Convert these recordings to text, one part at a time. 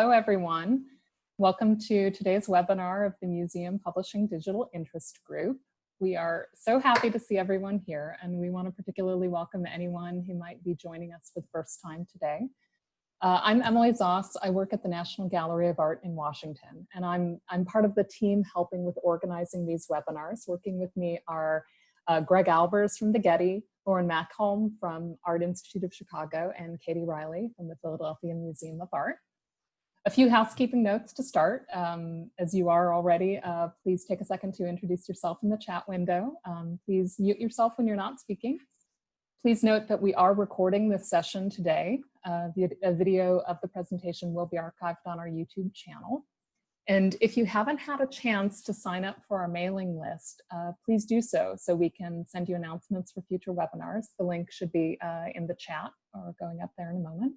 Hello, everyone. Welcome to today's webinar of the Museum Publishing Digital Interest Group. We are so happy to see everyone here, and we want to particularly welcome anyone who might be joining us for the first time today. I'm Emily Zoss. I work at the National Gallery of Art in Washington, and I'm part of the team helping with organizing these webinars. Working with me are Greg Albers from the Getty, Lauren Mackholm from Art Institute of Chicago, and Katie Riley from the Philadelphia Museum of Art. A few housekeeping notes to start. As you are already, please take a second to introduce yourself in the chat window. Please mute yourself when you're not speaking. Please note that we are recording this session today. A video of the presentation will be archived on our YouTube channel. And if you haven't had a chance to sign up for our mailing list, please do so we can send you announcements for future webinars. The link should be in the chat or going up there in a moment.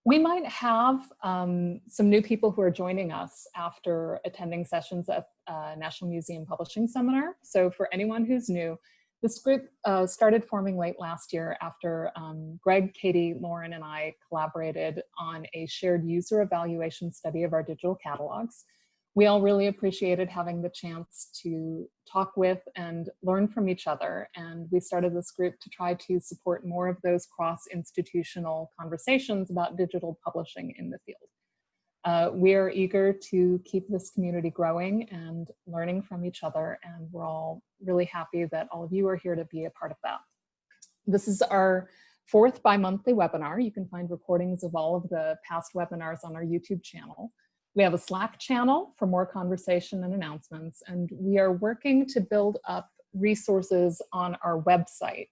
We might have some new people who are joining us after attending sessions at National Museum Publishing Seminar. So for anyone who's new, this group started forming late last year after Greg, Katie, Lauren, and I collaborated on a shared user evaluation study of our digital catalogs. We all really appreciated having the chance to talk with and learn from each other. And we started this group to try to support more of those cross-institutional conversations about digital publishing in the field. We are eager to keep this community growing and learning from each other. And we're all really happy that all of you are here to be a part of that. This is our fourth bi-monthly webinar. You can find recordings of all of the past webinars on our YouTube channel. We have a Slack channel for more conversation and announcements, and we are working to build up resources on our website,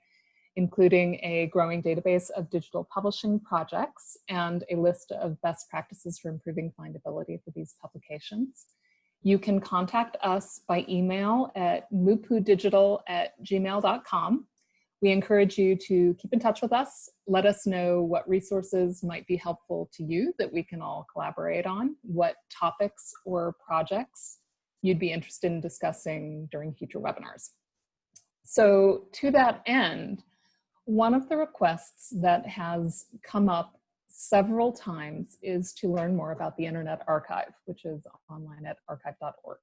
including a growing database of digital publishing projects and a list of best practices for improving findability for these publications. You can contact us by email at mupudigital@gmail.com. We encourage you to keep in touch with us. Let us know what resources might be helpful to you that we can all collaborate on, what topics or projects you'd be interested in discussing during future webinars. So to that end, one of the requests that has come up several times is to learn more about the Internet Archive, which is online at archive.org.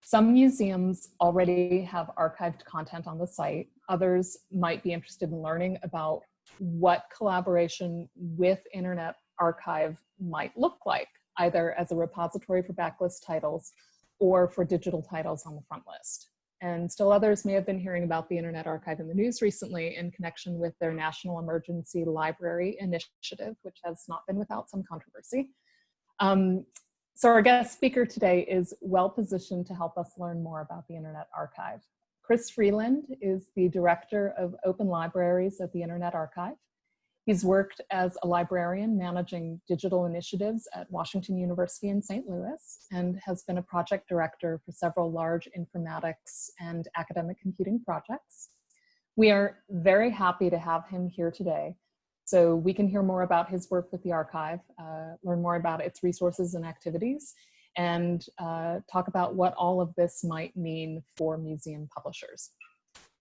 Some museums already have archived content on the site. Others might be interested in learning about what collaboration with Internet Archive might look like, either as a repository for backlist titles or for digital titles on the front list. And still others may have been hearing about the Internet Archive in the news recently in connection with their National Emergency Library Initiative, which has not been without some controversy. So our guest speaker today is well positioned to help us learn more about the Internet Archive. Chris Freeland is the Director of Open Libraries at the Internet Archive. He's worked as a librarian managing digital initiatives at Washington University in St. Louis and has been a project director for several large informatics and academic computing projects. We are very happy to have him here today, so we can hear more about his work with the archive, learn more about its resources and activities, and talk about what all of this might mean for museum publishers.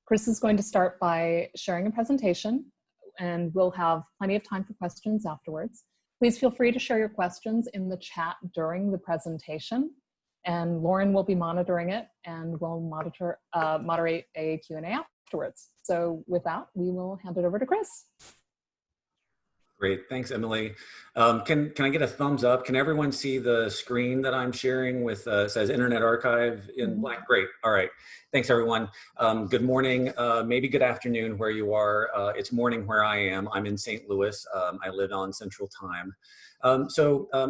Chris is going to start by sharing a presentation, and we'll have plenty of time for questions afterwards. Please feel free to share your questions in the chat during the presentation, and Lauren will be monitoring it and will moderate a Q&A afterwards. So with that, we will hand it over to Chris. Great, thanks, Emily. Can I get a thumbs up? Can everyone see the screen that I'm sharing with, says Internet Archive in black? Great, all right. Thanks, everyone. Good morning, maybe good afternoon where you are. It's morning where I am. I'm in St. Louis. I live on Central Time.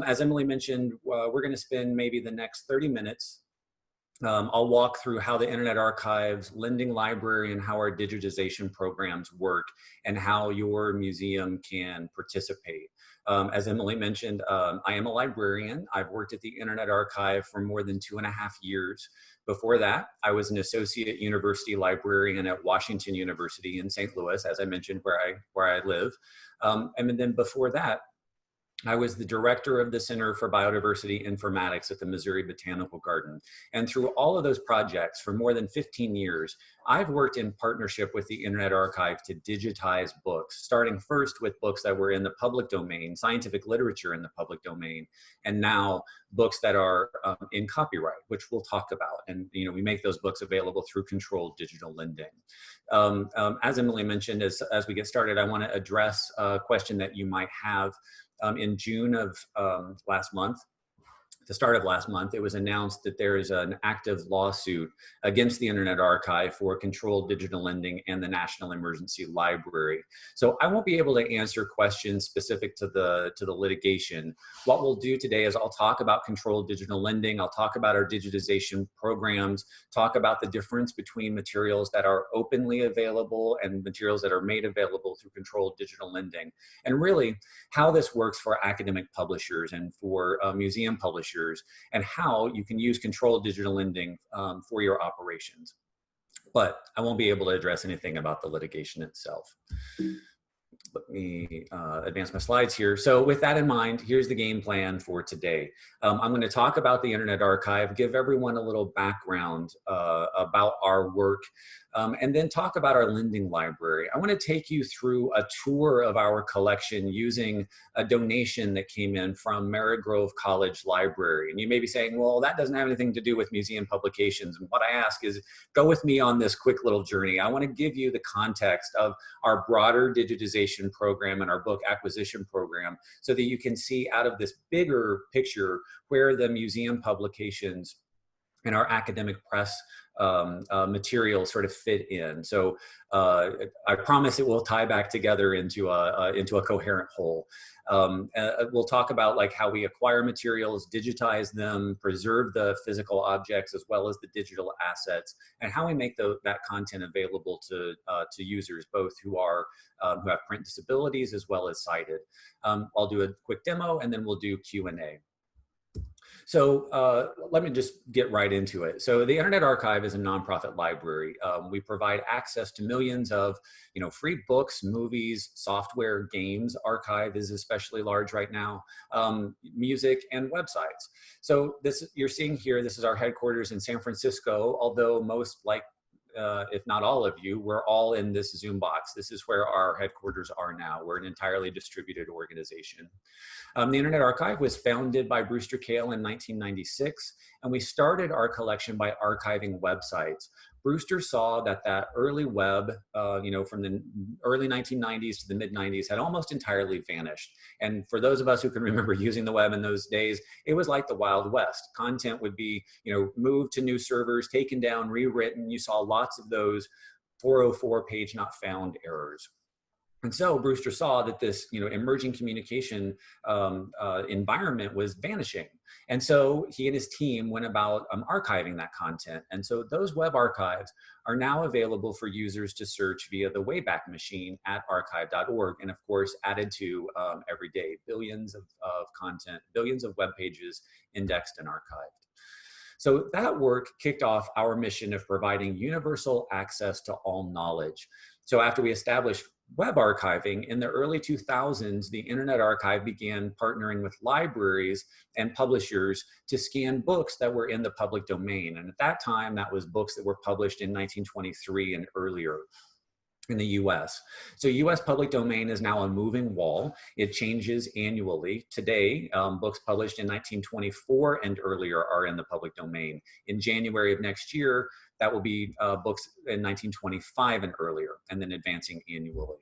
As Emily mentioned, we're gonna spend maybe the next 30 minutes. I'll walk through how the Internet Archive's lending library and how our digitization programs work and how your museum can participate. As Emily mentioned, I am a librarian. I've worked at the Internet Archive for more than 2.5 years. Before that, I was an associate university librarian at Washington University in St. Louis, as I mentioned, where I live. And then before that, I was the director of the Center for Biodiversity Informatics at the Missouri Botanical Garden. And through all of those projects for more than 15 years, I've worked in partnership with the Internet Archive to digitize books, starting first with books that were in the public domain, scientific literature in the public domain, and now books that are in copyright, which we'll talk about. And we make those books available through controlled digital lending. As Emily mentioned, as we get started, I want to address a question that you might have. In June of last month, the start of last month, it was announced that there is an active lawsuit against the Internet Archive for controlled digital lending and the National Emergency Library. So I won't be able to answer questions specific to the litigation. What we'll do today is I'll talk about controlled digital lending. I'll talk about our digitization programs, talk about the difference between materials that are openly available and materials that are made available through controlled digital lending, and really how this works for academic publishers and for museum publishers, and how you can use controlled digital lending for your operations. But I won't be able to address anything about the litigation itself. Let me advance my slides here. So with that in mind, here's the game plan for today. I'm going to talk about the Internet Archive, give everyone a little background about our work, and then talk about our lending library. I want to take you through a tour of our collection using a donation that came in from Merritt Grove College Library. And you may be saying, well, that doesn't have anything to do with museum publications. And what I ask is, go with me on this quick little journey. I want to give you the context of our broader digitization program and our book acquisition program so that you can see out of this bigger picture where the museum publications and our academic press materials sort of fit in. So I promise it will tie back together into a coherent whole. We'll talk about like how we acquire materials, digitize them, preserve the physical objects as well as the digital assets, and how we make that content available to users, both who have print disabilities as well as sighted. I'll do a quick demo and then we'll do Q&A. So let me just get right into it. So the Internet Archive is a nonprofit library. We provide access to millions of free books, movies, software, games. Archive is especially large right now, music, and websites. So you're seeing here, this is our headquarters in San Francisco, although most if not all of you, we're all in this Zoom box. This is where our headquarters are now. We're an entirely distributed organization. The Internet Archive was founded by Brewster Kahle in 1996, and we started our collection by archiving websites. Brewster saw that early web, from the early 1990s to the mid 90s had almost entirely vanished. And for those of us who can remember using the web in those days, it was like the Wild West. Content would be, moved to new servers, taken down, rewritten. You saw lots of those 404 page not found errors. And so Brewster saw that this, emerging communication environment was vanishing. And so he and his team went about archiving that content. And so those web archives are now available for users to search via the Wayback Machine at archive.org. And of course, added to every day, billions of content, billions of web pages indexed and archived. So that work kicked off our mission of providing universal access to all knowledge. So after we established web archiving in the early 2000s, the Internet Archive began partnering with libraries and publishers to scan books that were in the public domain. And at that time, that was books that were published in 1923 and earlier in the US. So US public domain is now a moving wall. It changes annually. Today, books published in 1924 and earlier are in the public domain. In January of next year, that will be books in 1925 and earlier, and then advancing annually.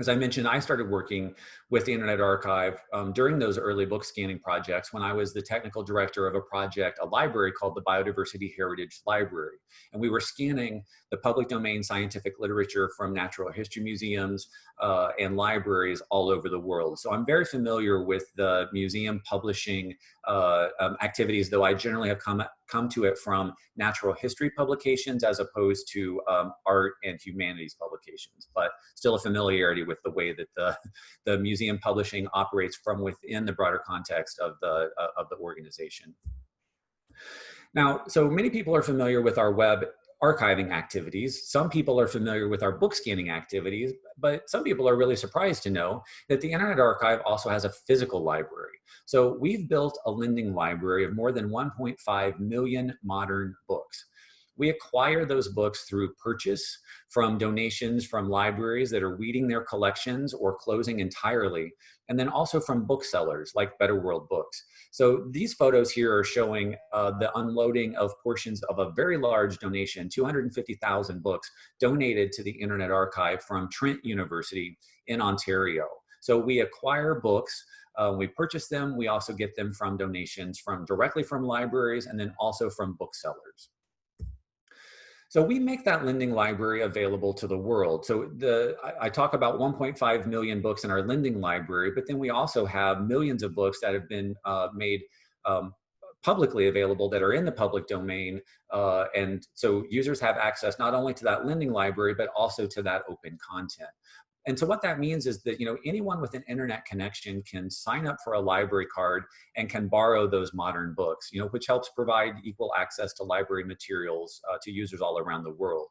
As I mentioned, I started working with the Internet Archive during those early book scanning projects when I was the technical director of a library called the Biodiversity Heritage Library. And we were scanning the public domain scientific literature from natural history museums and libraries all over the world. So I'm very familiar with the museum publishing activities, though I generally have come to it from natural history publications as opposed to art and humanities publications, but still a familiarity with the way that the museum publishing operates from within the broader context of the organization. Now, so many people are familiar with our web archiving activities. Some people are familiar with our book scanning activities, but some people are really surprised to know that the Internet Archive also has a physical library. So we've built a lending library of more than 1.5 million modern books. We acquire those books through purchase, from donations from libraries that are weeding their collections or closing entirely, and then also from booksellers like Better World Books. So these photos here are showing the unloading of portions of a very large donation, 250,000 books donated to the Internet Archive from Trent University in Ontario. So we acquire books, we purchase them, we also get them from donations directly from libraries and then also from booksellers. So we make that lending library available to the world. So I talk about 1.5 million books in our lending library, but then we also have millions of books that have been made publicly available, that are in the public domain. And so users have access not only to that lending library, but also to that open content. And so what that means is that, anyone with an internet connection can sign up for a library card and can borrow those modern books, which helps provide equal access to library materials to users all around the world.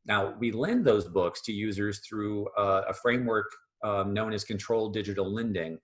Now, we lend those books to users through a framework known as controlled digital lending,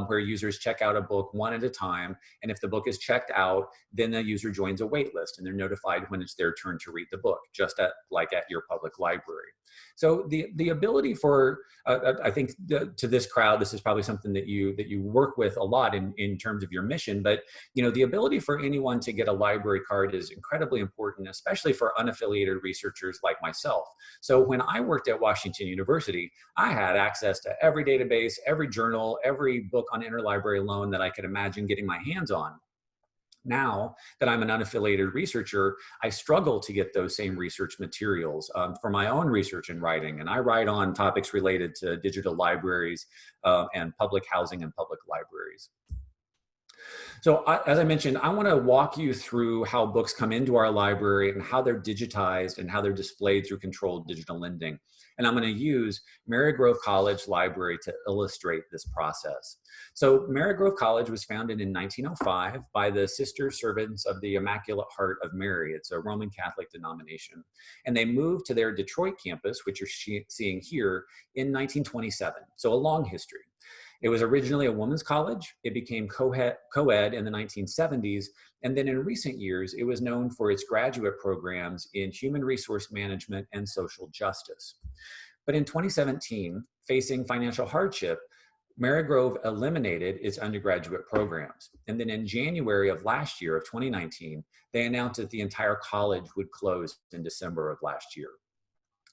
where users check out a book one at a time. And if the book is checked out, then the user joins a wait list and they're notified when it's their turn to read the book, just like at your public library. So the ability for, I think to this crowd, this is probably something that you work with a lot in terms of your mission, but the ability for anyone to get a library card is incredibly important, especially for unaffiliated researchers like myself. So when I worked at Washington University, I had access to every database, every journal, every book on interlibrary loan that I could imagine getting my hands on. Now that I'm an unaffiliated researcher, I struggle to get those same research materials for my own research and writing. And I write on topics related to digital libraries and public housing and public libraries. So as I mentioned, I want to walk you through how books come into our library and how they're digitized and how they're displayed through controlled digital lending. And I'm going to use Marygrove College Library to illustrate this process. So Marygrove College was founded in 1905 by the Sister Servants of the Immaculate Heart of Mary. It's a Roman Catholic denomination. And they moved to their Detroit campus, which you're seeing here, in 1927. So a long history. It was originally a women's college. It became co-ed in the 1970s. And then in recent years, it was known for its graduate programs in human resource management and social justice. But in 2017, facing financial hardship, Marygrove eliminated its undergraduate programs. And then in January of last year, of 2019, they announced that the entire college would close in December of last year.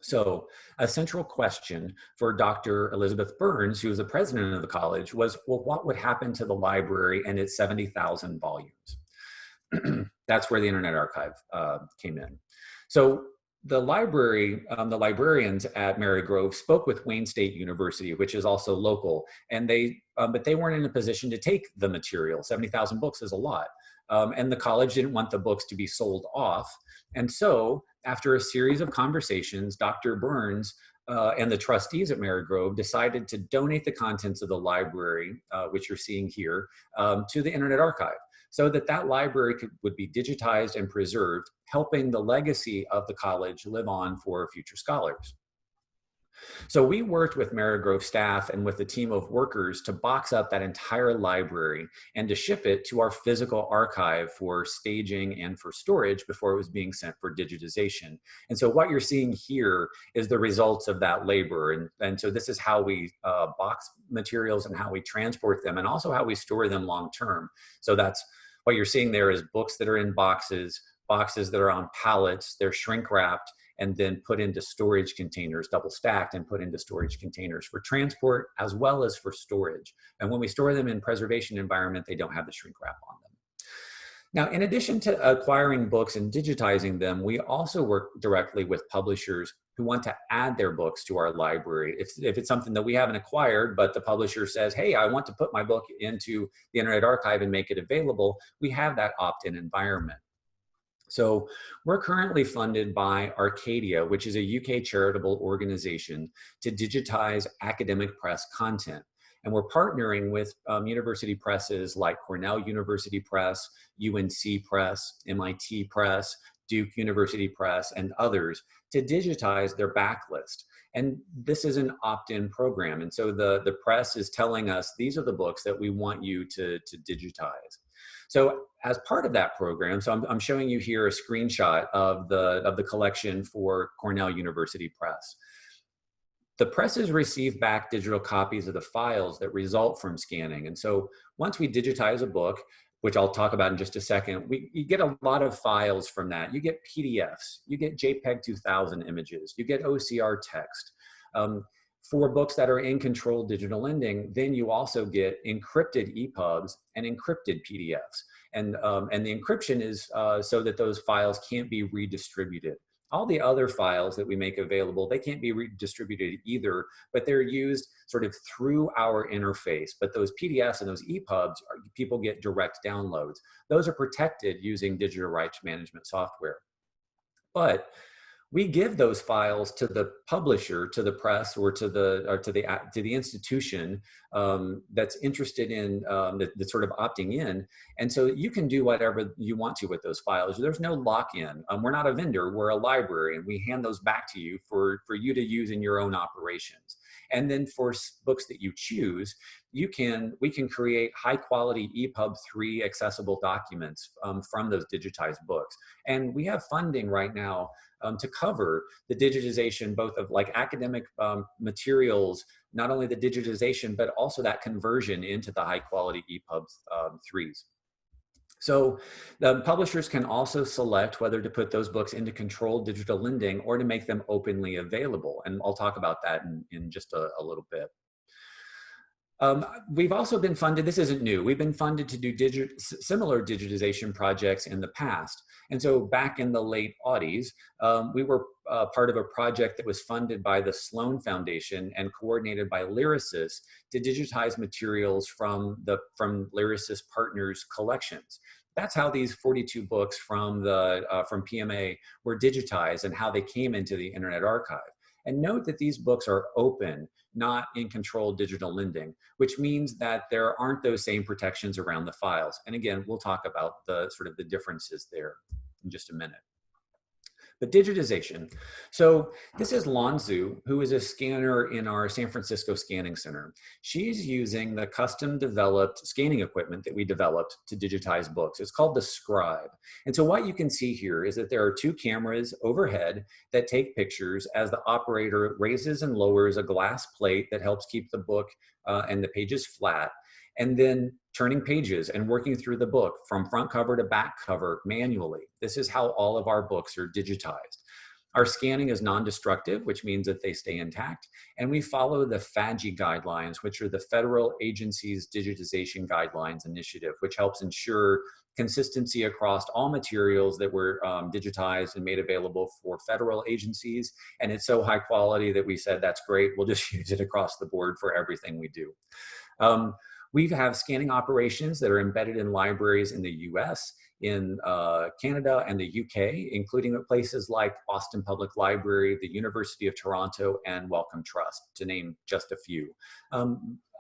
So a central question for Dr. Elizabeth Burns, who was the president of the college, was, well, what would happen to the library and its 70,000 volumes? That's where the Internet Archive came in. So the librarians at Marygrove spoke with Wayne State University, which is also local, and but they weren't in a position to take the material. 70,000 books is a lot. And the college didn't want the books to be sold off. And so after a series of conversations, Dr. Burns and the trustees at Marygrove decided to donate the contents of the library, which you're seeing here, to the Internet Archive, so that library would be digitized and preserved, helping the legacy of the college live on for future scholars. So we worked with Marygrove staff and with a team of workers to box up that entire library and to ship it to our physical archive for staging and for storage before it was being sent for digitization. And so what you're seeing here is the results of that labor. And so this is how we box materials and how we transport them and also how we store them long term. So that's what you're seeing there is books that are in boxes that are on pallets, they're shrink wrapped, and then put into storage containers, double stacked and put into storage containers for transport as well as for storage. And when we store them in preservation environment, they don't have the shrink wrap on them. Now, in addition to acquiring books and digitizing them, we also work directly with publishers who want to add their books to our library. If it's something that we haven't acquired, but the publisher says, hey, I want to put my book into the Internet Archive and make it available, we have that opt-in environment. So we're currently funded by Arcadia, which is a UK charitable organization to digitize academic press content. And we're partnering with university presses like Cornell University Press, UNC Press, MIT Press, Duke University Press, and others to digitize their backlist. And this is an opt-in program. And so the press is telling us, these are the books that we want you to digitize. So as part of that program, so I'm showing you here a screenshot of the collection for Cornell University Press. The presses receive back digital copies of the files that result from scanning. And so once we digitize a book, which I'll talk about in just a second, you get a lot of files from that. You get PDFs, you get JPEG 2000 images, you get OCR text. For books that are in controlled digital lending, then you also get encrypted EPUBs and encrypted PDFs. And the encryption is so that those files can't be redistributed. All the other files that we make available, they can't be redistributed either, but they're used sort of through our interface. But those PDFs and those EPUBs, people get direct downloads. Those are protected using digital rights management software. But we give those files to the publisher, to the press, or to the institution that's interested in that's sort of opting in, and so you can do whatever you want to with those files. There's no lock-in. We're not a vendor; we're a library, and we hand those back to you for you to use in your own operations. And then for books that you choose, we can create high-quality EPUB 3 accessible documents from those digitized books, and we have funding right now to cover the digitization both of like academic materials, not only the digitization, but also that conversion into the high quality EPUB 3s. So the publishers can also select whether to put those books into controlled digital lending or to make them openly available. And I'll talk about that in just a little bit. We've also been funded, this isn't new, we've been funded to do similar digitization projects in the past. And so back in the late aughties, we were part of a project that was funded by the Sloan Foundation and coordinated by Lyrasis to digitize materials from Lyrasis partners' collections. That's how these 42 books from PMA were digitized and how they came into the Internet Archive. And note that these books are open, not in controlled digital lending, which means that there aren't those same protections around the files. And again, we'll talk about the sort of the differences there in just a minute. But digitization. So this is Lonzu, who is a scanner in our San Francisco Scanning Center. She's using the custom developed scanning equipment that we developed to digitize books. It's called the Scribe. And so what you can see here is that there are two cameras overhead that take pictures as the operator raises and lowers a glass plate that helps keep the book and the pages flat, and then turning pages and working through the book from front cover to back cover manually. This is how all of our books are digitized. Our scanning is non-destructive, which means that they stay intact, and we follow the FADGI guidelines, which are the Federal Agency's Digitization Guidelines Initiative, which helps ensure consistency across all materials that were digitized and made available for federal agencies. And it's so high quality that we said, that's great, we'll just use it across the board for everything we do. We have scanning operations that are embedded in libraries in the US, in Canada, and the UK, including at places like Boston Public Library, the University of Toronto, and Wellcome Trust, to name just a few.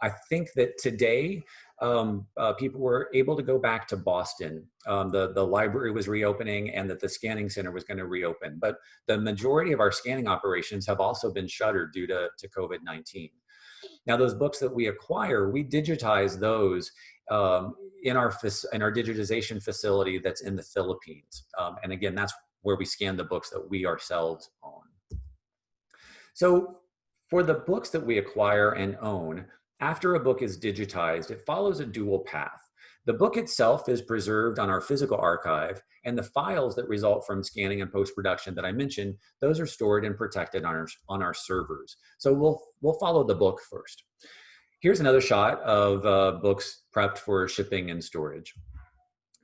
I think that today, people were able to go back to Boston. The library was reopening and that the scanning center was going to reopen. But the majority of our scanning operations have also been shuttered due to COVID-19. Now, those books that we acquire, we digitize those in our digitization facility that's in the Philippines. And again, that's where we scan the books that we ourselves own. So for the books that we acquire and own, after a book is digitized, it follows a dual path. The book itself is preserved on our physical archive, and the files that result from scanning and post-production that I mentioned, those are stored and protected on our servers. So we'll follow the book first. Here's another shot of books prepped for shipping and storage.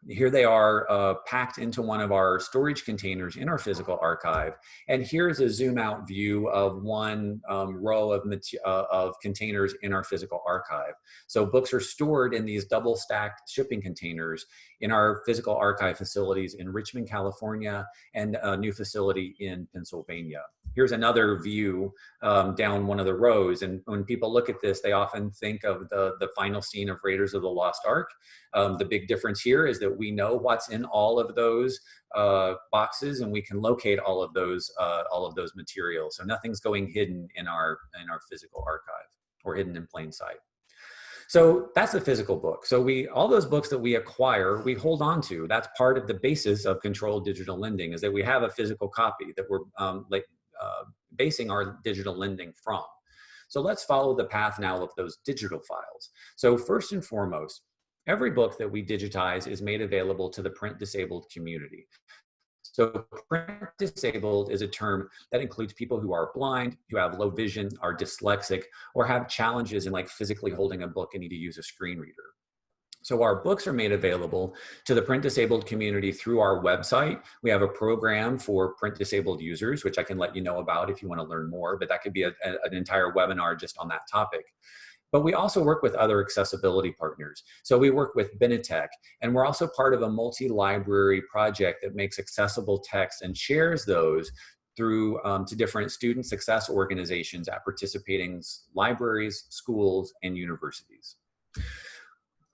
Here they are packed into one of our storage containers in our physical archive. And here's a zoom out view of one row of containers in our physical archive. So books are stored in these double stacked shipping containers in our physical archive facilities in Richmond, California, and a new facility in Pennsylvania. Here's another view down one of the rows. And when people look at this, they often think of the final scene of Raiders of the Lost Ark. The big difference here is that that we know what's in all of those boxes, and we can locate all of those materials. So nothing's going hidden in our physical archive or hidden in plain sight. So that's the physical book. So all those books that we acquire, we hold on to. That's part of the basis of controlled digital lending, is that we have a physical copy that we're basing our digital lending from. So let's follow the path now of those digital files. So first and foremost, every book that we digitize is made available to the print disabled community. So print disabled is a term that includes people who are blind, who have low vision, are dyslexic, or have challenges in like physically holding a book and need to use a screen reader. So our books are made available to the print disabled community through our website. We have a program for print disabled users, which I can let you know about if you want to learn more, but that could be an entire webinar just on that topic. But we also work with other accessibility partners. So we work with Benetech, and we're also part of a multi-library project that makes accessible text and shares those through to different student success organizations at participating libraries, schools, and universities.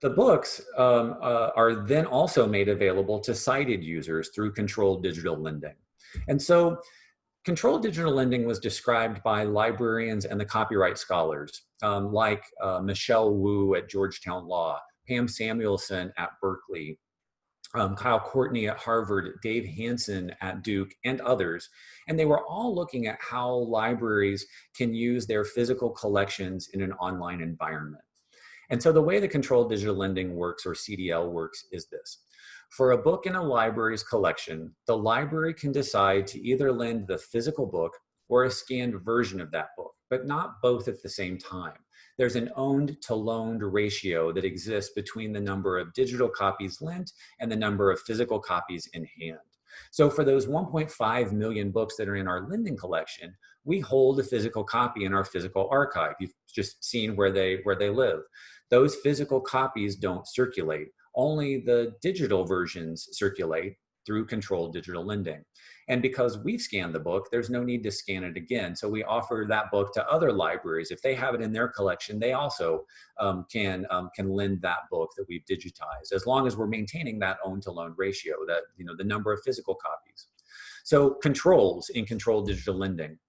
The books are then also made available to sighted users through controlled digital lending. And so controlled digital lending was described by librarians and the copyright scholars like Michelle Wu at Georgetown Law, Pam Samuelson at Berkeley, Kyle Courtney at Harvard, Dave Hansen at Duke, and others. And they were all looking at how libraries can use their physical collections in an online environment. And so the way the controlled digital lending works, or CDL works, is this. For a book in a library's collection, the library can decide to either lend the physical book or a scanned version of that book, but not both at the same time. There's an owned to loaned ratio that exists between the number of digital copies lent and the number of physical copies in hand. So for those 1.5 million books that are in our lending collection, we hold a physical copy in our physical archive. You've just seen where they live. Those physical copies don't circulate. Only the digital versions circulate through controlled digital lending. And because we've scanned the book, there's no need to scan it again. So we offer that book to other libraries. If they have it in their collection, they also can lend that book that we've digitized, as long as we're maintaining that own to loan ratio, that, you know, the number of physical copies. So controls in controlled digital lending.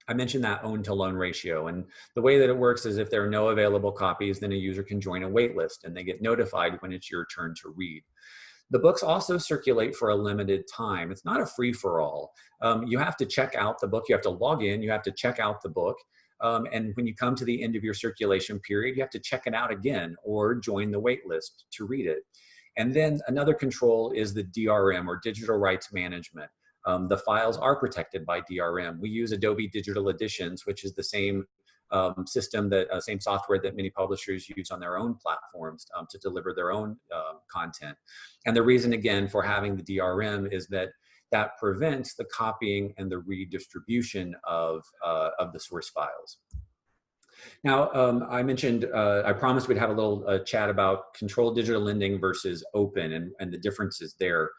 I mentioned that own to loan ratio, and the way that it works is if there are no available copies, then a user can join a wait list and they get notified when it's your turn to read. The books also circulate for a limited time. It's not a free-for-all. You have to check out the book. You have to log in. You have to check out the book. And when you come to the end of your circulation period, you have to check it out again or join the wait list to read it. And then another control is the DRM, or digital rights management. The files are protected by DRM. We use Adobe Digital Editions, which is the same system, same software that many publishers use on their own platforms to deliver their own content. And the reason, again, for having the DRM is that prevents the copying and the redistribution of the source files. Now, I mentioned, I promised we'd have a little chat about controlled digital lending versus open and the differences there.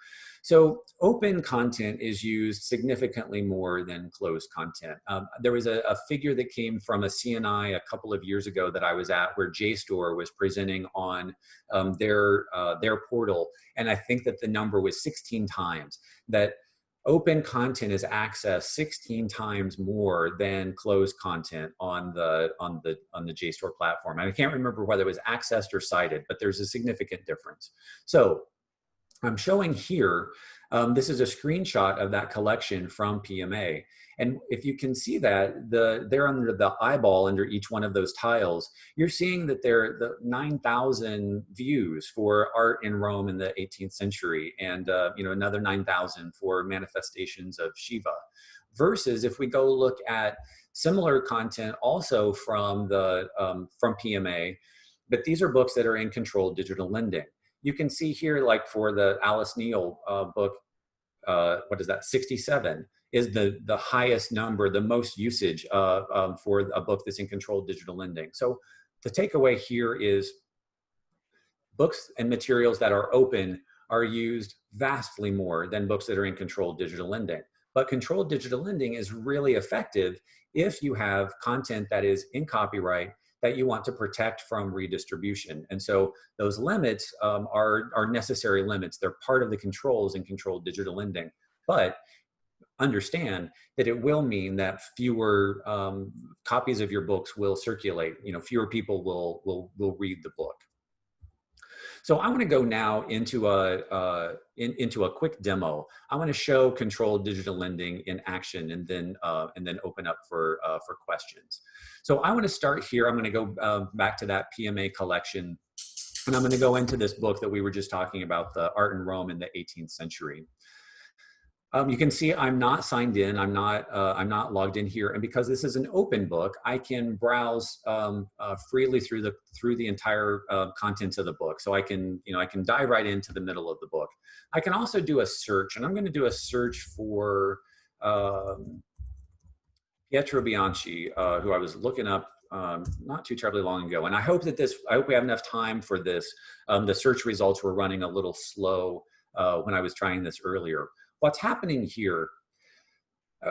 So open content is used significantly more than closed content. There was a figure that came from a CNI a couple of years ago that I was at, where JSTOR was presenting on their portal. And I think that the number was 16 times that open content is accessed 16 times more than closed content on the JSTOR platform. And I can't remember whether it was accessed or cited, but there's a significant difference. So I'm showing here, this is a screenshot of that collection from PMA. And if you can see that, there under the eyeball, under each one of those tiles, you're seeing that there are the 9,000 views for art in Rome in the 18th century, and another 9,000 for manifestations of Shiva. Versus if we go look at similar content also from PMA, but these are books that are in controlled digital lending. You can see here, like for the Alice Neal book, what is that, 67, is the highest number, the most usage for a book that's in controlled digital lending. So the takeaway here is books and materials that are open are used vastly more than books that are in controlled digital lending. But controlled digital lending is really effective if you have content that is in copyright, that you want to protect from redistribution. And so those limits are necessary limits. They're part of the controls in controlled digital lending. But understand that it will mean that fewer copies of your books will circulate. Fewer people will read the book. So I want to go now into a quick demo. I want to show controlled digital lending in action, and then open up for questions. So I want to start here. I'm going to go back to that PMA collection, and I'm going to go into this book that we were just talking about, the Art in Rome in the 18th century. You can see I'm not signed in. I'm not logged in here, and because this is an open book, I can browse freely through the entire contents of the book. So I can dive right into the middle of the book. I can also do a search, and I'm going to do a search for Pietro Bianchi, who I was looking up not too terribly long ago. And I hope we have enough time for this. The search results were running a little slow when I was trying this earlier. What's happening here,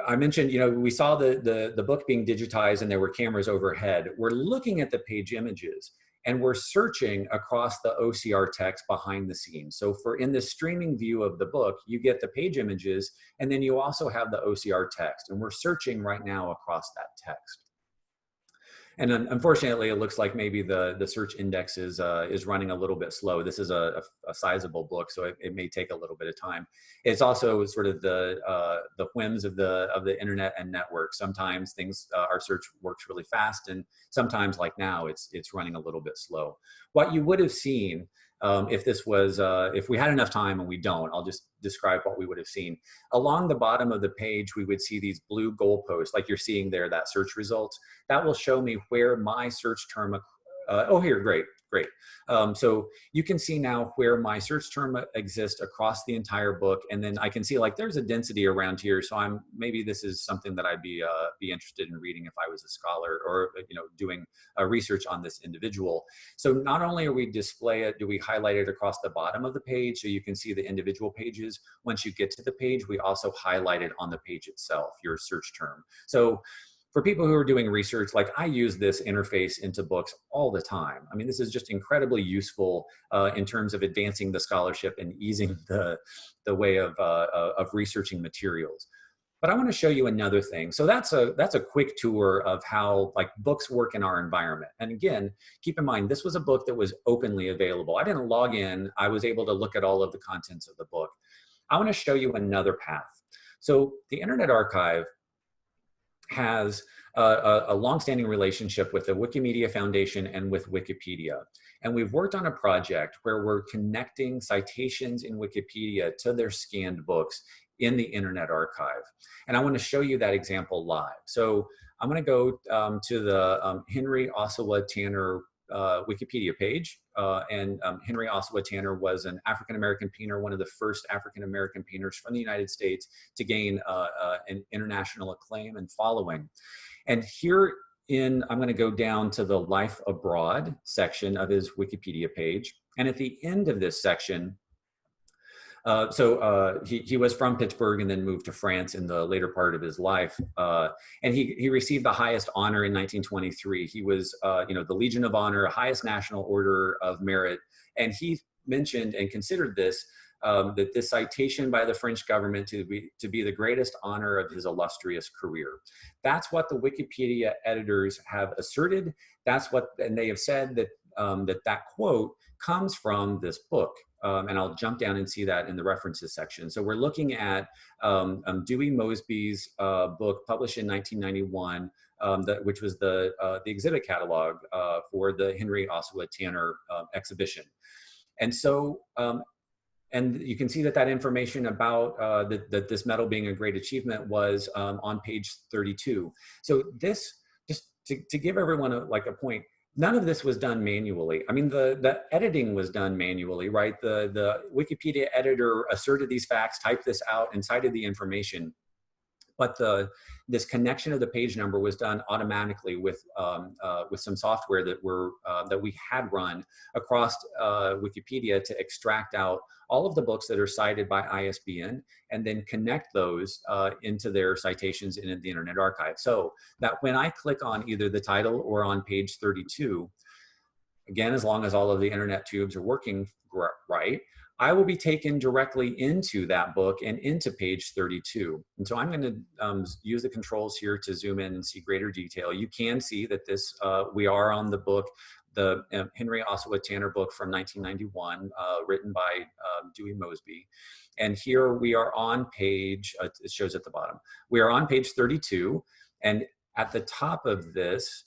I mentioned, we saw the book being digitized and there were cameras overhead. We're looking at the page images and we're searching across the OCR text behind the scenes. So in the streaming view of the book, you get the page images and then you also have the OCR text, and we're searching right now across that text. And unfortunately, it looks like maybe the search index is running a little bit slow. This is a sizable book, so it may take a little bit of time. It's also sort of the whims of the internet and network. Sometimes our search works really fast, and sometimes, like now, it's running a little bit slow. What you would have seen if we had enough time, and we don't, I'll just describe what we would have seen. Along the bottom of the page, we would see these blue goalposts, like you're seeing there, that search results. That will show me where my search term, here, great. So you can see now where my search term exists across the entire book, and then I can see like there's a density around here. So maybe this is something that I'd be interested in reading if I was a scholar or doing research on this individual. So not only do we highlight it across the bottom of the page so you can see the individual pages. Once you get to the page, we also highlight it on the page itself, your search term. So for people who are doing research, like I use this interface into books all the time. I mean, this is just incredibly useful in terms of advancing the scholarship and easing the way of researching materials. But I want to show you another thing. So that's a quick tour of how like books work in our environment. And again, keep in mind, this was a book that was openly available. I didn't log in. I was able to look at all of the contents of the book. I want to show you another path. So the Internet Archive has a longstanding relationship with the Wikimedia Foundation and with Wikipedia. And we've worked on a project where we're connecting citations in Wikipedia to their scanned books in the Internet Archive. And I want to show you that example live. So I'm going to go to the Henry Ossawa Tanner Wikipedia page. Henry Ossawa Tanner was an African-American painter, one of the first African-American painters from the United States to gain an international acclaim and following. And I'm going to go down to the Life Abroad section of his Wikipedia page. And at the end of this section, he was from Pittsburgh and then moved to France in the later part of his life. And he received the highest honor in 1923. He was, the Legion of Honor, highest national order of merit. And he mentioned and considered this, that this citation by the French government to be the greatest honor of his illustrious career. That's what the Wikipedia editors have asserted. And they have said that that quote comes from this book. And I'll jump down and see that in the references section. So we're looking at Dewey Mosby's book published in 1991, which was the exhibit catalog for the Henry Ossawa Tanner exhibition. And so, and you can see that information about that this medal being a great achievement was on page 32. So this, just to give everyone a point, none of this was done manually. I mean, the editing was done manually, right? The Wikipedia editor asserted these facts, typed this out, and cited the information. but this connection of the page number was done automatically with some software that we had run across Wikipedia to extract out all of the books that are cited by ISBN and then connect those into their citations in the Internet Archive. So that when I click on either the title or on page 32, again, as long as all of the internet tubes are working right, I will be taken directly into that book and into page 32. And so I'm going to use the controls here to zoom in and see greater detail. You can see that this we are on the book, the Henry Ossawa Tanner book from 1991, written by Dewey Mosby. And here we are on page, it shows at the bottom, we are on page 32. And at the top of this,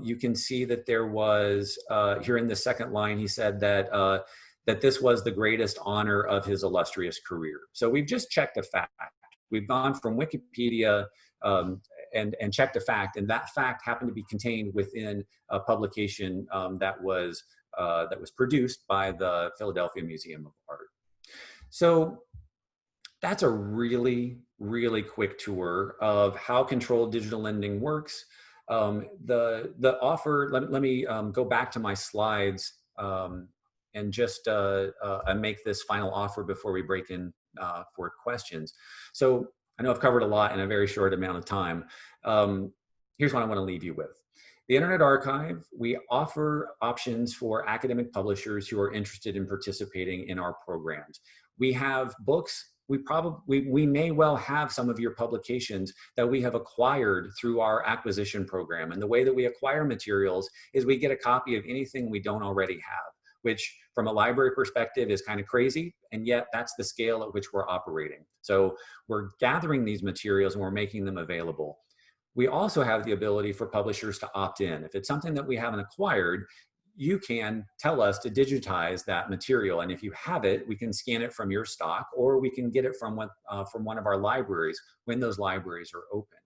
you can see that there was, here in the second line, he said that, that this was the greatest honor of his illustrious career. So we've just checked a fact. We've gone from Wikipedia and checked a fact, and that fact happened to be contained within a publication that was produced by the Philadelphia Museum of Art. So that's a really, really quick tour of how controlled digital lending works. The offer, let me go back to my slides and just make this final offer before we break in for questions. So I know I've covered a lot in a very short amount of time. Here's what I want to leave you with. The Internet Archive, we offer options for academic publishers who are interested in participating in our programs. We have books. We may well have some of your publications that we have acquired through our acquisition program. And the way that we acquire materials is we get a copy of anything we don't already have, which from a library perspective is kind of crazy. And yet that's the scale at which we're operating. So we're gathering these materials and we're making them available. We also have the ability for publishers to opt in. If it's something that we haven't acquired, you can tell us to digitize that material. And if you have it, we can scan it from your stock, or we can get it from one of our libraries when those libraries are open.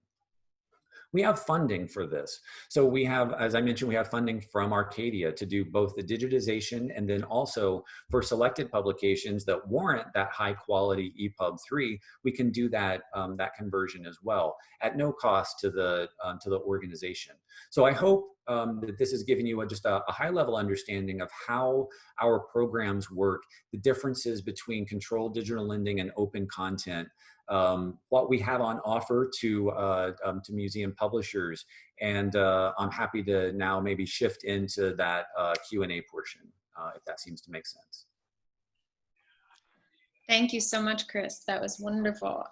We have funding for this. So we have, as I mentioned, we have funding from Arcadia to do both the digitization and then also for selected publications that warrant that high quality EPUB 3, we can do that, that conversion as well at no cost to the organization. So I hope that this has given you just a high level understanding of how our programs work, the differences between controlled digital lending and open content, what we have on offer to museum publishers, and I'm happy to now maybe shift into that Q&A portion, if that seems to make sense. Thank you so much, Chris. That was wonderful.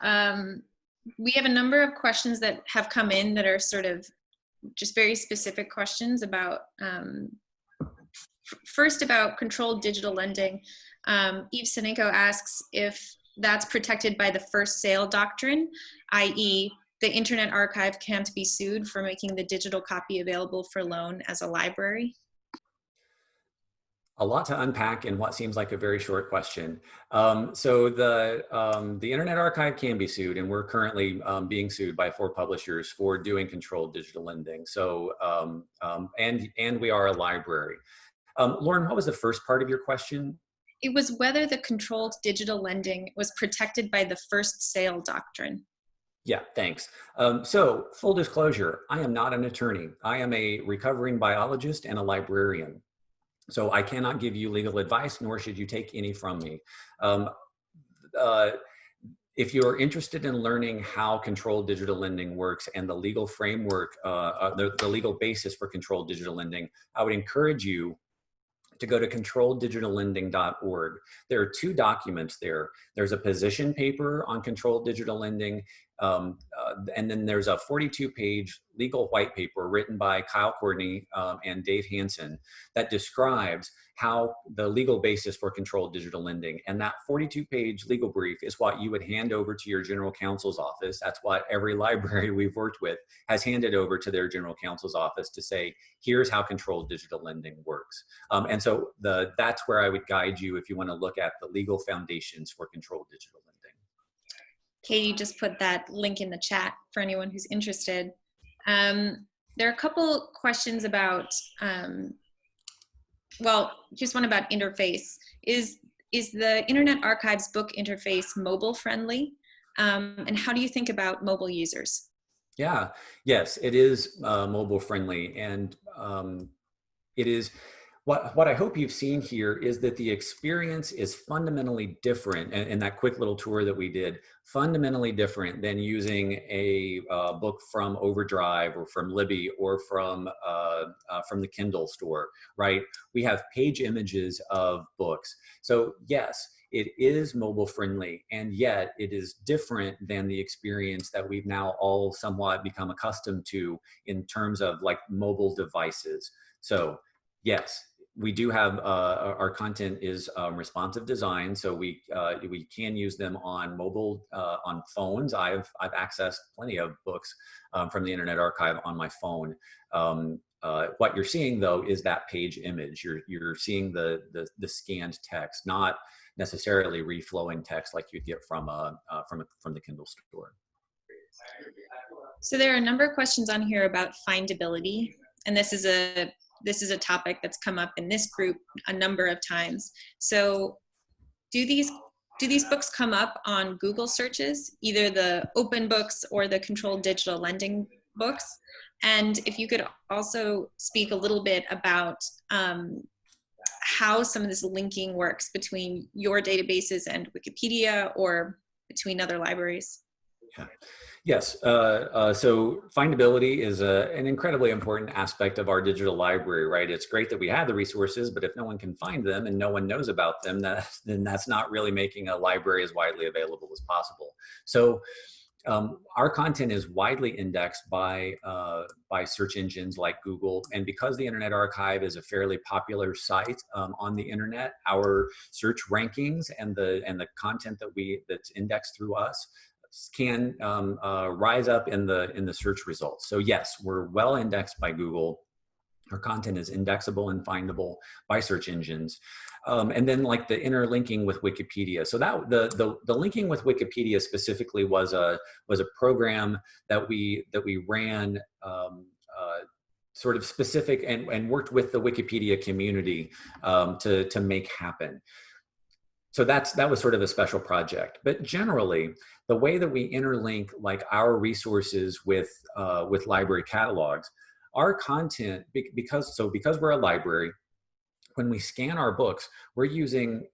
We have a number of questions that have come in that are sort of just very specific questions about, first about controlled digital lending. Eve Seneko asks if that's protected by the first sale doctrine, i.e. the Internet Archive can't be sued for making the digital copy available for loan as a library. A lot to unpack in what seems like a very short question. So the Internet Archive can be sued, and we're currently being sued by 4 publishers for doing controlled digital lending. So and we are a library. Lauren, what was the first part of your question? It was whether the controlled digital lending was protected by the first sale doctrine. Yeah, thanks. So full disclosure, I am not an attorney. I am a recovering biologist and a librarian. So I cannot give you legal advice, nor should you take any from me. If you're interested in learning how controlled digital lending works and the legal framework, the legal basis for controlled digital lending, I would encourage you to go to controlleddigitallending.org. There are 2 documents there. There's a position paper on controlled digital lending, and then there's a 42-page legal white paper written by Kyle Courtney and Dave Hansen that describes how the legal basis for controlled digital lending. And that 42-page legal brief is what you would hand over to your general counsel's office. That's what every library we've worked with has handed over to their general counsel's office to say, here's how controlled digital lending works. And so that's where I would guide you if you want to look at the legal foundations for controlled digital lending. Katie just put that link in the chat for anyone who's interested. There are a couple questions about, well, just one about interface. Is the Internet Archive's book interface mobile friendly? And how do you think about mobile users? Yeah, yes, it is mobile friendly, and it is what I hope you've seen here is that the experience is fundamentally different, and that quick little tour that we did, fundamentally different than using a book from Overdrive or from Libby or from the Kindle store, right? We have page images of books. So yes, it is mobile friendly, and yet it is different than the experience that we've now all somewhat become accustomed to in terms of like mobile devices. So yes, we do have our content is responsive design, so we can use them on mobile, on phones. I've accessed plenty of books from the Internet Archive on my phone. What you're seeing though is that page image. You're seeing the scanned text, not necessarily reflowing text like you'd get from the Kindle store. So there are a number of questions on here about findability, and this is a topic that's come up in this group a number of times. So do these books come up on Google searches, either the open books or the controlled digital lending books? And if you could also speak a little bit about how some of this linking works between your databases and Wikipedia or between other libraries. Yeah. Yes, so findability is an incredibly important aspect of our digital library, right? It's great that we have the resources, but if no one can find them and no one knows about them, then that's not really making a library as widely available as possible. So our content is widely indexed by search engines like Google, and because the Internet Archive is a fairly popular site on the internet, our search rankings and the content that's indexed through us can rise up in the search results. So yes, we're well indexed by Google. Our content is indexable and findable by search engines. And then like the interlinking with Wikipedia. So that the linking with Wikipedia specifically was a program that we ran sort of specific and worked with the Wikipedia community to make happen. So that was sort of a special project. But generally, the way that we interlink like our resources with library catalogs, our content, because we're a library, when we scan our books, we're using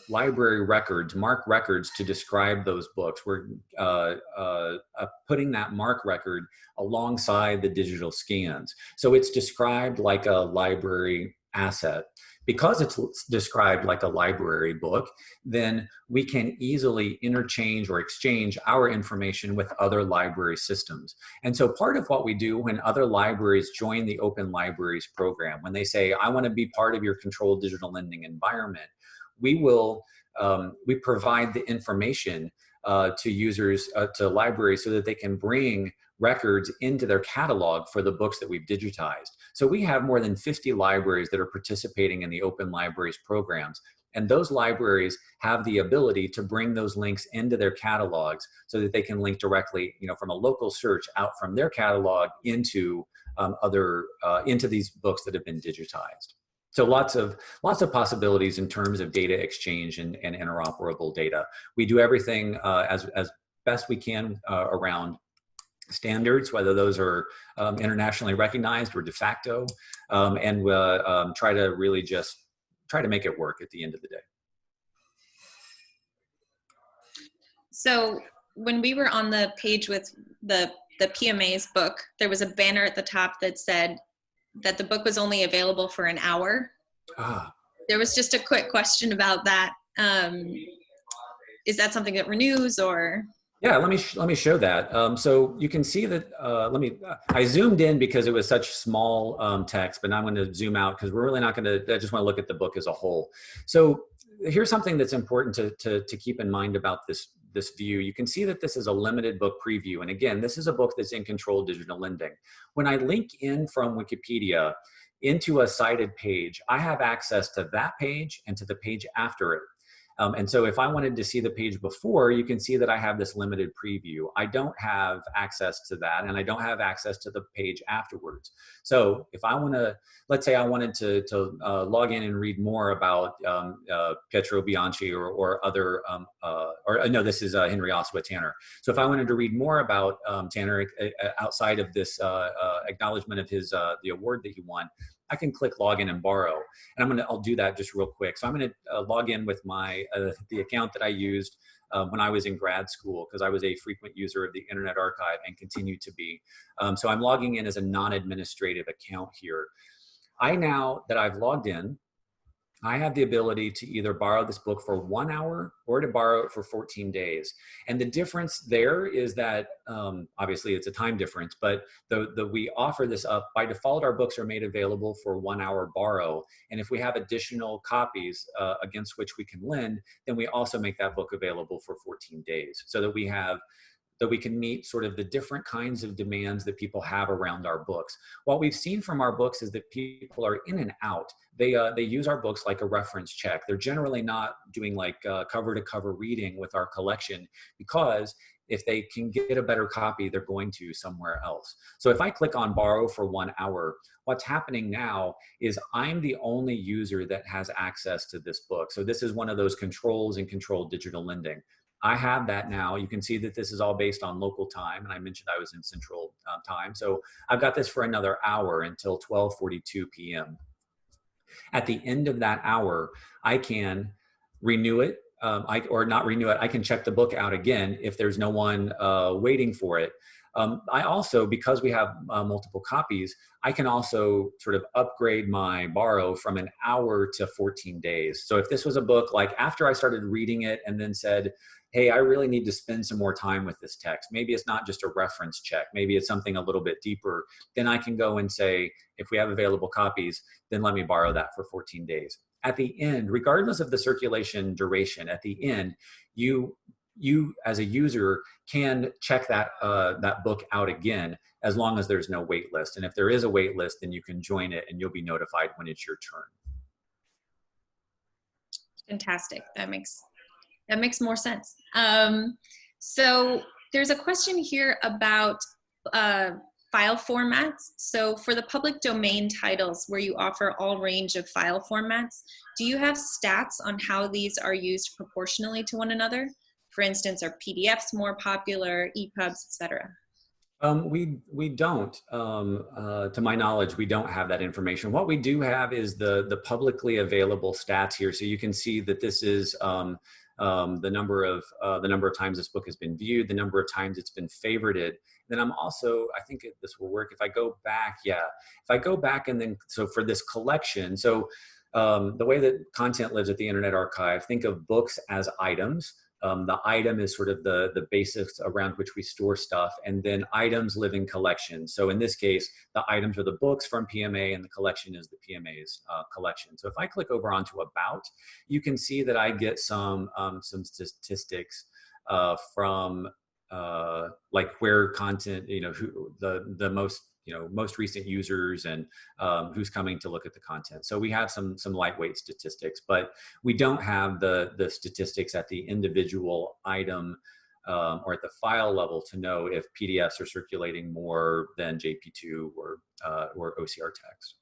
library records, MARC records to describe those books. We're putting that MARC record alongside the digital scans. So it's described like a library asset. Because it's described like a library book, then we can easily interchange or exchange our information with other library systems. And so part of what we do when other libraries join the Open Libraries program, when they say, I want to be part of your controlled digital lending environment, we provide the information to users, to libraries, so that they can bring records into their catalog for the books that we've digitized. So we have more than 50 libraries that are participating in the Open Libraries programs. And those libraries have the ability to bring those links into their catalogs so that they can link directly, from a local search out from their catalog into into these books that have been digitized. So lots of possibilities in terms of data exchange and interoperable data. We do everything as best we can around standards, whether those are internationally recognized or de facto, and we'll try to really just try to make it work at the end of the day. So when we were on the page with the PMA's book, there was a banner at the top that said that the book was only available for an hour. There was just a quick question about that. Is that something that renews, or? Yeah, let me show that. So you can see that, I zoomed in because it was such small text, but now I'm going to zoom out because we're really not going to, I just want to look at the book as a whole. So here's something that's important to keep in mind about this view. You can see that this is a limited book preview. And again, this is a book that's in controlled digital lending. When I link in from Wikipedia into a cited page, I have access to that page and to the page after it. And so if I wanted to see the page before, you can see that I have this limited preview. I don't have access to that, and I don't have access to the page afterwards. So if I want to, let's say I wanted to log in and read more about Pietro Bianchi or other, or no, this is Henry Oswald Tanner. So if I wanted to read more about Tanner outside of this acknowledgement of his the award that he won, I can click login and borrow. And I'll do that just real quick. So I'm going to log in with my the account that I used when I was in grad school, because I was a frequent user of the Internet Archive and continue to be. So I'm logging in as a non-administrative account here. Now that I've logged in, I have the ability to either borrow this book for 1 hour or to borrow it for 14 days. And the difference there is that, obviously it's a time difference, but we offer this up. By default, our books are made available for 1 hour borrow. And if we have additional copies against which we can lend, then we also make that book available for 14 days so that we can meet sort of the different kinds of demands that people have around our books. What we've seen from our books is that people are in and out. They use our books like a reference check. They're generally not doing like cover to cover reading with our collection, because if they can get a better copy, they're going to somewhere else. So if I click on borrow for 1 hour, what's happening now is I'm the only user that has access to this book. So this is one of those controls in controlled digital lending. I have that now. You can see that this is all based on local time, and I mentioned I was in Central time. So I've got this for another hour until 12:42 p.m. At the end of that hour, I can renew it, or not renew it. I can check the book out again if there's no one waiting for it. I also, because we have multiple copies, I can also sort of upgrade my borrow from an hour to 14 days. So if this was a book, like after I started reading it and then said, hey, I really need to spend some more time with this text. Maybe it's not just a reference check. Maybe it's something a little bit deeper. Then I can go and say, if we have available copies, then let me borrow that for 14 days. At the end, regardless of the circulation duration, at the end, you as a user can check that that book out again, as long as there's no wait list. And if there is a wait list, then you can join it and you'll be notified when it's your turn. Fantastic. That makes more sense. So there's a question here about file formats. So for the public domain titles where you offer all range of file formats, do you have stats on how these are used proportionally to one another? For instance, are PDFs more popular, EPUBs, etc.? We don't, to my knowledge, we don't have that information. What we do have is the publicly available stats here. So you can see that this is the number of times this book has been viewed, the number of times it's been favorited. Then I'm also, I think this will work if I go back. Yeah, if I go back and then, so for this collection, so the way that content lives at the Internet Archive, think of books as items. The item is sort of the basics around which we store stuff, and then items live in collections. So in this case, the items are the books from PMA, and the collection is the PMA's collection. So if I click over onto About, you can see that I get some statistics from like where content, who the most recent users and who's coming to look at the content. So we have some lightweight statistics, but we don't have the statistics at the individual item or at the file level to know if PDFs are circulating more than JP2 or OCR text.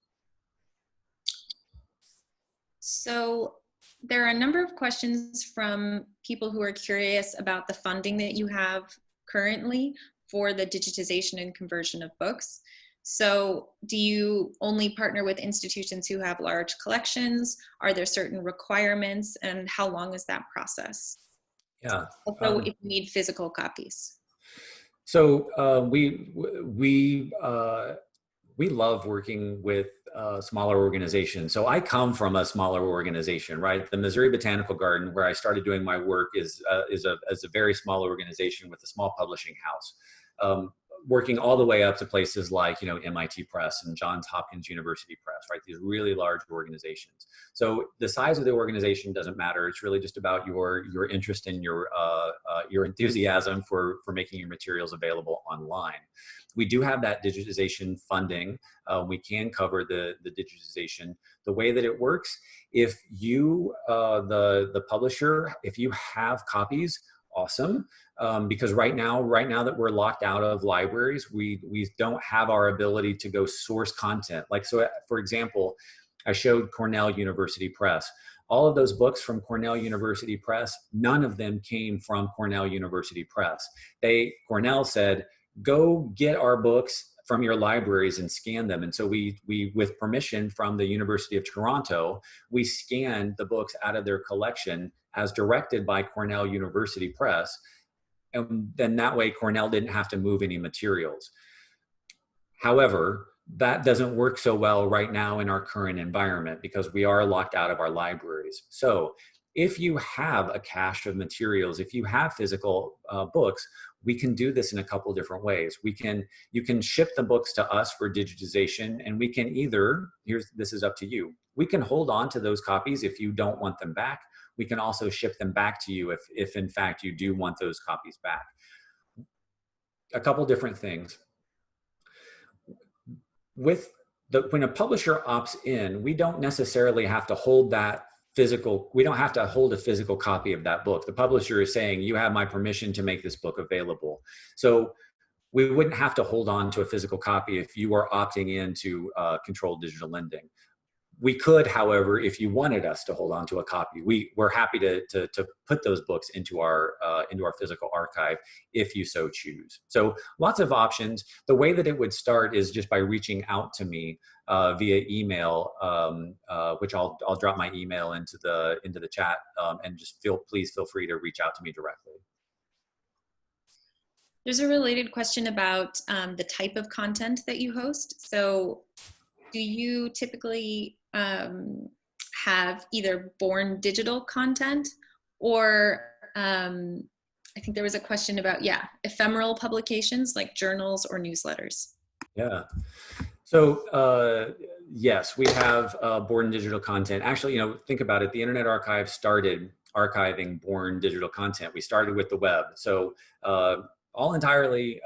So there are a number of questions from people who are curious about the funding that you have currently for the digitization and conversion of books. So do you only partner with institutions who have large collections? Are there certain requirements, and how long is that process? Yeah. Also, if you need physical copies. So we love working with smaller organizations. So I come from a smaller organization, right? The Missouri Botanical Garden, where I started doing my work, is a very small organization with a small publishing house. working all the way up to places like, you know, MIT Press and Johns Hopkins University Press, right? These really large organizations. So the size of the organization doesn't matter. It's really just about your interest and your enthusiasm for making your materials available online. We do have that digitization funding. We can cover the digitization. The way that it works, if you, the publisher, if you have copies, awesome. Because right now that we're locked out of libraries, we don't have our ability to go source content. Like, so for example, I showed Cornell University Press. All of those books from Cornell University Press, none of them came from Cornell University Press. Cornell said, go get our books from your libraries and scan them. And so we, with permission from the University of Toronto, we scanned the books out of their collection as directed by Cornell University Press. And then that way Cornell didn't have to move any materials. However, that doesn't work so well right now in our current environment because we are locked out of our libraries. So if you have a cache of materials, if you have physical books, we can do this in a couple different ways. You can ship the books to us for digitization, and we can either, this is up to you. We can hold on to those copies if you don't want them back. We can also ship them back to you if in fact you do want those copies back. A couple different things. When a publisher opts in, we don't necessarily have to hold that physical, we don't have to hold a physical copy of that book. The publisher is saying, you have my permission to make this book available. So we wouldn't have to hold on to a physical copy if you are opting into controlled digital lending. We could, however, if you wanted us to hold on to a copy, we're happy to put those books into our physical archive if you so choose. So lots of options. The way that it would start is just by reaching out to me via email, which I'll drop my email into the chat, and just please feel free to reach out to me directly. There's a related question about the type of content that you host. So do you typically have either born digital content or I think there was a question about, ephemeral publications like journals or newsletters? Yeah. So yes, we have born digital content. Actually, you know, think about it. The Internet Archive started archiving born digital content. We started with the web. So all entirely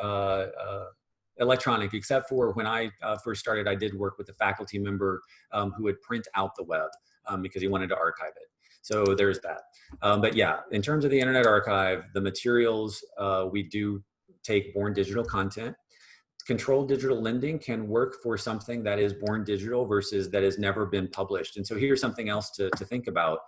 electronic, except for when I first started, I did work with a faculty member who would print out the web because he wanted to archive it. So there's that. But yeah, in terms of the Internet Archive, the materials, we do take born digital content. Controlled digital lending can work for something that is born digital versus that has never been published. And so here's something else to think about.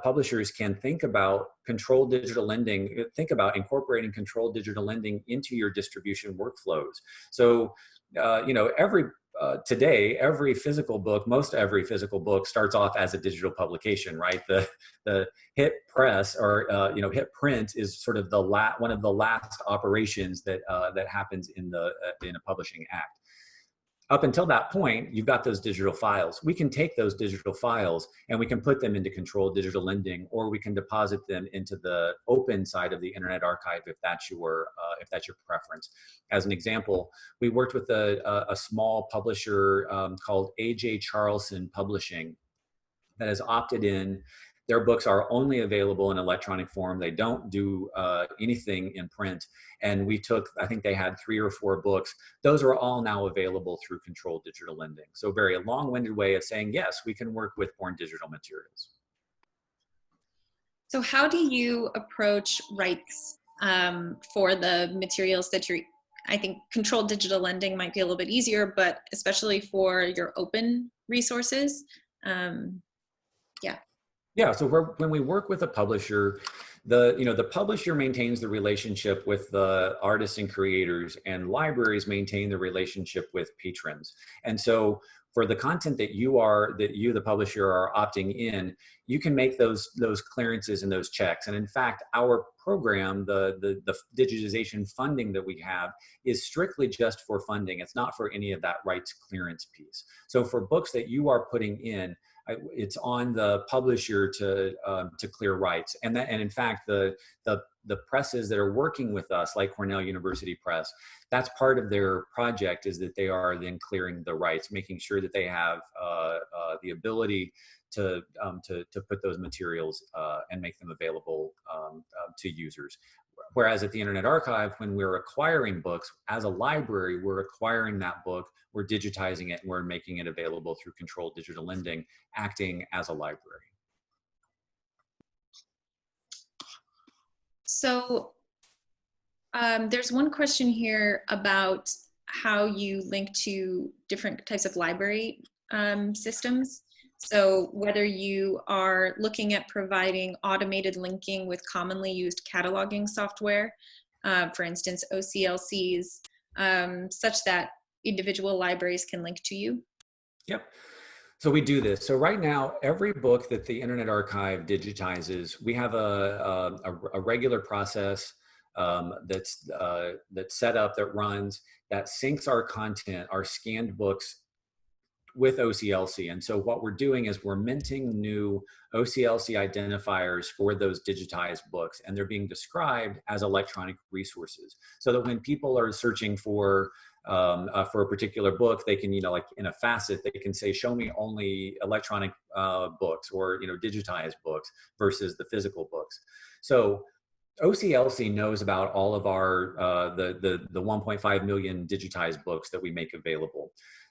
Publishers can think about controlled digital lending, think about incorporating controlled digital lending into your distribution workflows. So, you know, today, every physical book, most every physical book starts off as a digital publication, right? The hit press or, you know, hit print is sort of one of the last operations that happens in a publishing act. Up until that point, you've got those digital files. We can take those digital files and we can put them into controlled digital lending, or we can deposit them into the open side of the Internet Archive if that's your preference. As an example, we worked with a small publisher called A.J. Charlson Publishing that has opted in. Their books are only available in electronic form. They don't do anything in print. And we took, I think they had 3 or 4 books. Those are all now available through controlled digital lending. So very long-winded way of saying, yes, we can work with born digital materials. So how do you approach rights for the materials that I think controlled digital lending might be a little bit easier, but especially for your open resources? Yeah, so when we work with a publisher, the publisher maintains the relationship with the artists and creators, and libraries maintain the relationship with patrons. And so for the content that you, the publisher, are opting in, you can make those clearances and those checks. And in fact, our program, the digitization funding that we have, is strictly just for funding. It's not for any of that rights clearance piece. So for books that you are putting in, it's on the publisher to clear rights. And in fact, the presses that are working with us, like Cornell University Press, that's part of their project, is that they are then clearing the rights, making sure that they have the ability to put those materials and make them available to users. Whereas at the Internet Archive, when we're acquiring books as a library, we're acquiring that book, we're digitizing it, and we're making it available through controlled digital lending, acting as a library. So there's one question here about how you link to different types of library systems. So whether you are looking at providing automated linking with commonly used cataloging software, for instance, OCLCs, such that individual libraries can link to you. Yep. So we do this. So right now, every book that the Internet Archive digitizes, we have a regular process that's set up, that runs, that syncs our content, our scanned books, with OCLC. And so what we're doing is we're minting new OCLC identifiers for those digitized books, and they're being described as electronic resources, so that when people are searching for a particular book, they can, like in a facet, they can say, show me only electronic books, or digitized books versus the physical books. So OCLC knows about all of our the 1.5 million digitized books that we make available.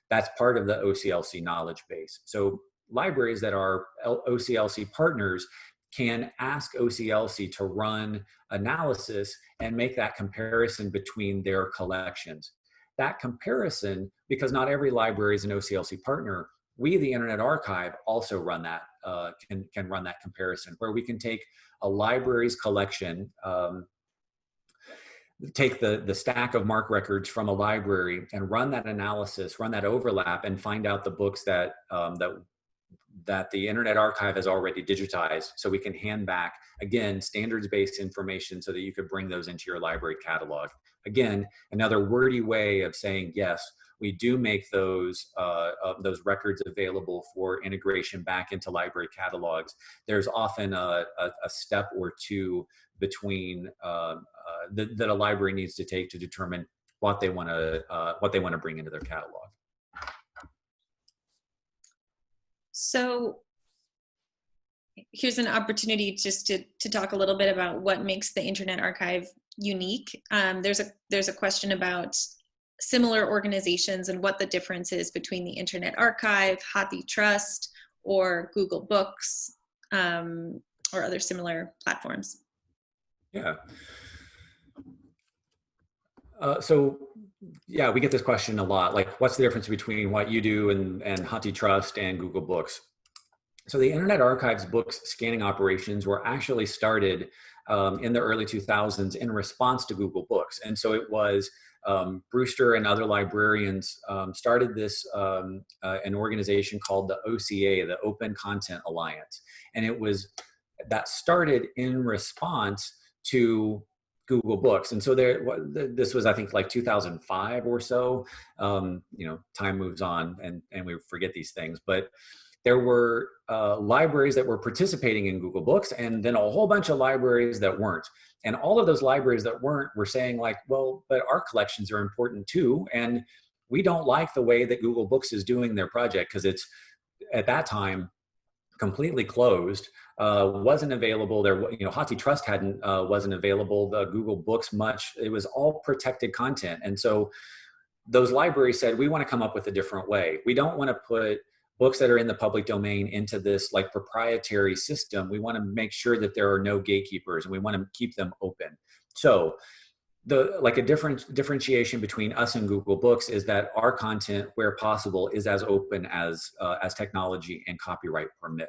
That's part of the OCLC knowledge base. So libraries that are OCLC partners can ask OCLC to run analysis and make that comparison between their collections. That comparison, because not every library is an OCLC partner, we, the Internet Archive, also run that, can run that comparison, where we can take a library's collection, take the stack of MARC records from a library and run that analysis, run that overlap, and find out the books that that the Internet Archive has already digitized, so we can hand back, again, standards-based information so that you could bring those into your library catalog. Again, another wordy way of saying, yes, we do make those records available for integration back into library catalogs. There's often a step or two between that a library needs to take to determine what they want to bring into their catalog. So here's an opportunity just to talk a little bit about what makes the Internet Archive unique. There's a question about similar organizations and what the difference is between the Internet Archive, HathiTrust, or Google Books, or other similar platforms. Yeah. So yeah, we get this question a lot, like, what's the difference between what you do and HathiTrust and Google Books? So the Internet Archive's books scanning operations were actually started in the early 2000s in response to Google Books. And so it was Brewster and other librarians started this, an organization called the OCA, the Open Content Alliance. And that started in response to Google Books. And so this was, I think, like 2005 or so. Time moves on and we forget these things, but there were libraries that were participating in Google Books, and then a whole bunch of libraries that weren't. And all of those libraries that weren't were saying, like, well, but our collections are important too, and we don't like the way that Google Books is doing their project, because it's, at that time, completely closed, wasn't available. HathiTrust wasn't available. The Google Books much. It was all protected content, and so those libraries said, we want to come up with a different way. We don't want to put books that are in the public domain into this like proprietary system. We want to make sure that there are no gatekeepers, and we want to keep them open. So a differentiation between us and Google Books is that our content, where possible, is as open as technology and copyright permit.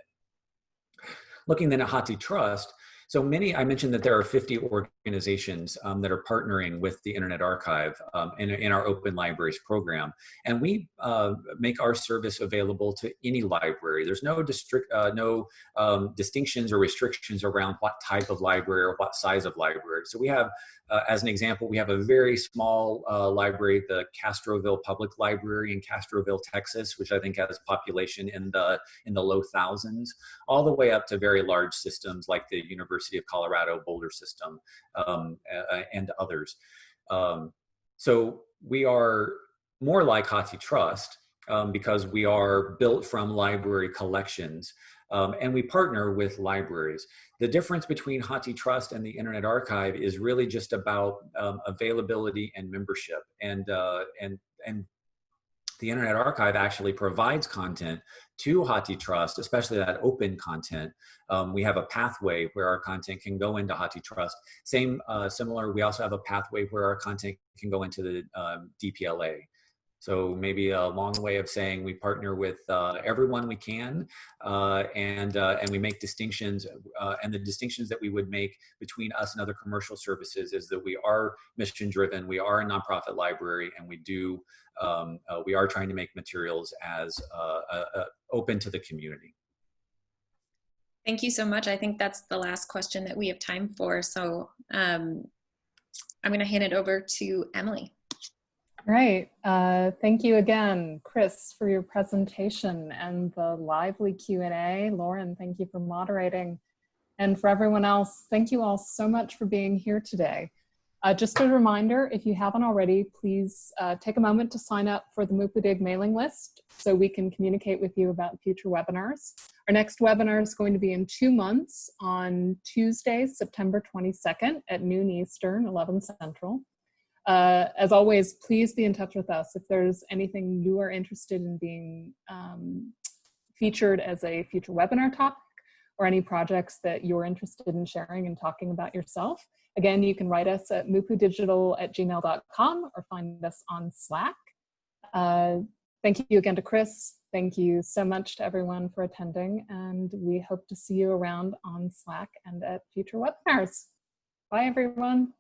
Looking then at HathiTrust, So I mentioned that there are 50 organizations that are partnering with the Internet Archive in our Open Libraries program. And we make our service available to any library. There's no distinctions or restrictions around what type of library or what size of library. So we have, as an example, we have a very small library, the Castroville Public Library in Castroville, Texas, which I think has population in the low thousands, all the way up to very large systems like the University of Colorado Boulder system and others. So we are more like HathiTrust because we are built from library collections and we partner with libraries. The difference between HathiTrust and the Internet Archive is really just about availability and membership. And the Internet Archive actually provides content to HathiTrust, especially that open content. We have a pathway where our content can go into HathiTrust. Similar, we also have a pathway where our content can go into the DPLA. So maybe a long way of saying we partner with everyone we can, and we make distinctions. And the distinctions that we would make between us and other commercial services is that we are mission driven, we are a nonprofit library, and we are trying to make materials as open to the community. Thank you so much. I think that's the last question that we have time for. So I'm going to hand it over to Emily. Great. Thank you again, Chris, for your presentation and the lively Q&A. Lauren, thank you for moderating. And for everyone else, thank you all so much for being here today. Just a reminder, if you haven't already, please take a moment to sign up for the MUPUDIG mailing list so we can communicate with you about future webinars. Our next webinar is going to be in 2 months on Tuesday, September 22nd at noon Eastern, 11 Central. As always, please be in touch with us if there's anything you are interested in being featured as a future webinar topic or any projects that you're interested in sharing and talking about yourself. Again, you can write us at mupudigital@gmail.com or find us on Slack. Thank you again to Chris. Thank you so much to everyone for attending, and we hope to see you around on Slack and at future webinars. Bye, everyone.